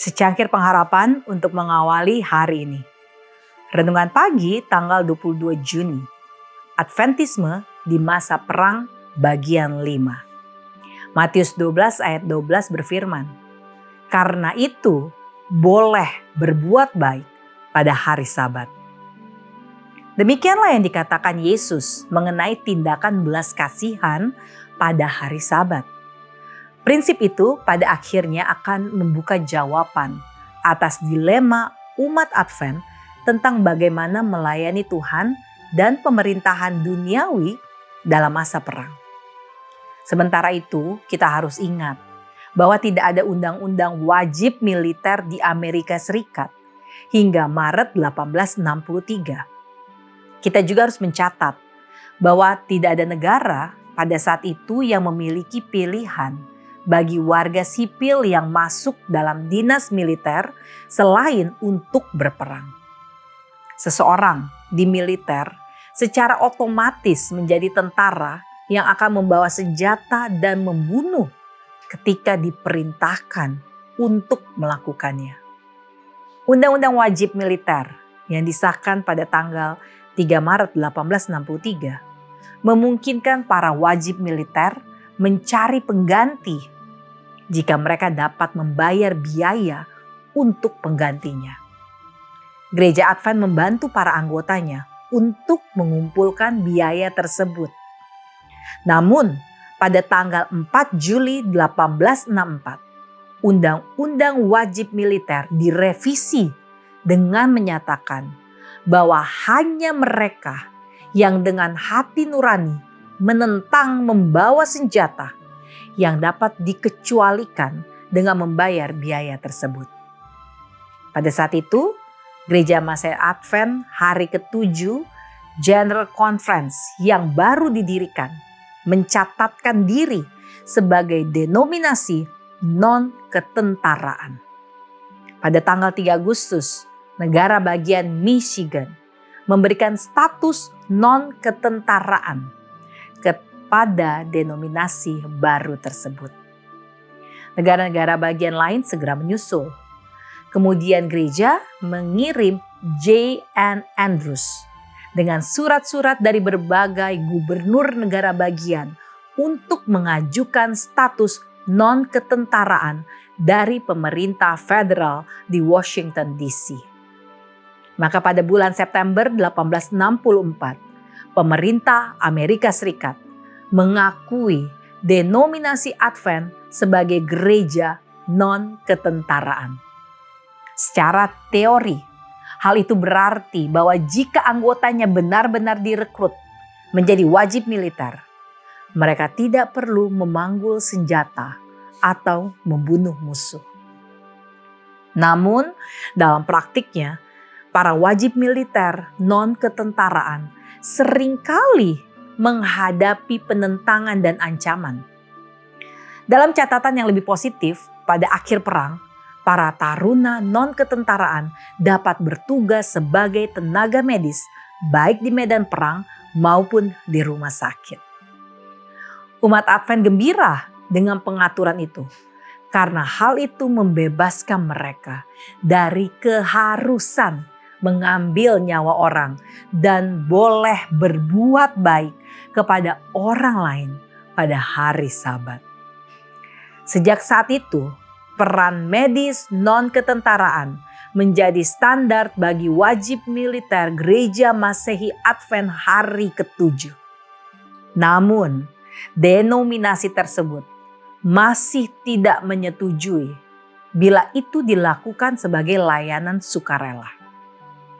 Secangkir pengharapan untuk mengawali hari ini. Renungan pagi tanggal 22 Juni. Adventisme di masa perang bagian 5. Matius 12 ayat 12 berfirman, "Karena itu boleh berbuat baik pada hari Sabat." Demikianlah yang dikatakan Yesus mengenai tindakan belas kasihan pada hari Sabat. Prinsip itu pada akhirnya akan membuka jawaban atas dilema umat Advent tentang bagaimana melayani Tuhan dan pemerintahan duniawi dalam masa perang. Sementara itu, kita harus ingat bahwa tidak ada undang-undang wajib militer di Amerika Serikat hingga Maret 1863. Kita juga harus mencatat bahwa tidak ada negara pada saat itu yang memiliki pilihan bagi warga sipil yang masuk dalam dinas militer selain untuk berperang. Seseorang di militer secara otomatis menjadi tentara yang akan membawa senjata dan membunuh ketika diperintahkan untuk melakukannya. Undang-undang wajib militer yang disahkan pada tanggal 3 Maret 1863 memungkinkan para wajib militer mencari pengganti jika mereka dapat membayar biaya untuk penggantinya. Gereja Advent membantu para anggotanya untuk mengumpulkan biaya tersebut. Namun, pada tanggal 4 Juli 1864, Undang-Undang Wajib Militer direvisi dengan menyatakan bahwa hanya mereka yang dengan hati nurani menentang membawa senjata yang dapat dikecualikan dengan membayar biaya tersebut. Pada saat itu, Gereja Masa Advent hari ke-7 General Conference yang baru didirikan mencatatkan diri sebagai denominasi non-ketentaraan. Pada tanggal 3 Agustus, negara bagian Michigan memberikan status non-ketentaraan pada denominasi baru tersebut. Negara-negara bagian lain segera menyusul. Kemudian gereja mengirim J.N. Andrews dengan surat-surat dari berbagai gubernur negara bagian untuk mengajukan status non-ketentaraan dari pemerintah federal di Washington DC. Maka pada bulan September 1864, pemerintah Amerika Serikat mengakui denominasi Advent sebagai gereja non-ketentaraan. Secara teori, hal itu berarti bahwa jika anggotanya benar-benar direkrut menjadi wajib militer, mereka tidak perlu memanggul senjata atau membunuh musuh. Namun, dalam praktiknya, para wajib militer non-ketentaraan seringkali menghadapi penentangan dan ancaman. Dalam catatan yang lebih positif, pada akhir perang, para taruna non-ketentaraan dapat bertugas sebagai tenaga medis baik di medan perang maupun di rumah sakit. Umat Advent gembira dengan pengaturan itu karena hal itu membebaskan mereka dari keharusan mengambil nyawa orang dan boleh berbuat baik kepada orang lain pada hari Sabat. Sejak saat itu, peran medis non-ketentaraan menjadi standar bagi wajib militer Gereja Masehi Advent hari ke-7. Namun, denominasi tersebut masih tidak menyetujui bila itu dilakukan sebagai layanan sukarela.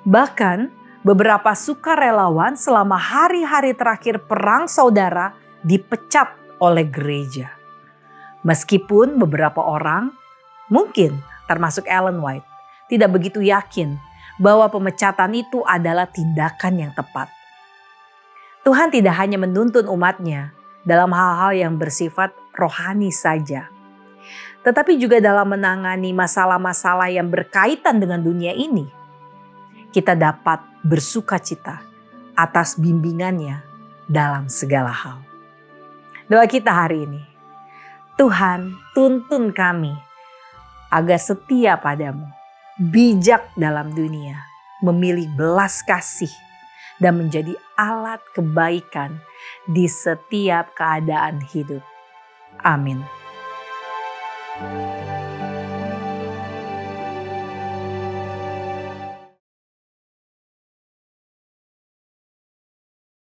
Bahkan, beberapa sukarelawan selama hari-hari terakhir perang saudara dipecat oleh gereja. Meskipun beberapa orang, mungkin termasuk Ellen White, tidak begitu yakin bahwa pemecatan itu adalah tindakan yang tepat. Tuhan tidak hanya menuntun umatnya dalam hal-hal yang bersifat rohani saja, tetapi juga dalam menangani masalah-masalah yang berkaitan dengan dunia ini. Kita dapat bersukacita atas bimbingannya dalam segala hal. Doa kita hari ini, Tuhan tuntun kami agar setia padamu, bijak dalam dunia, memilih belas kasih, dan menjadi alat kebaikan di setiap keadaan hidup. Amin.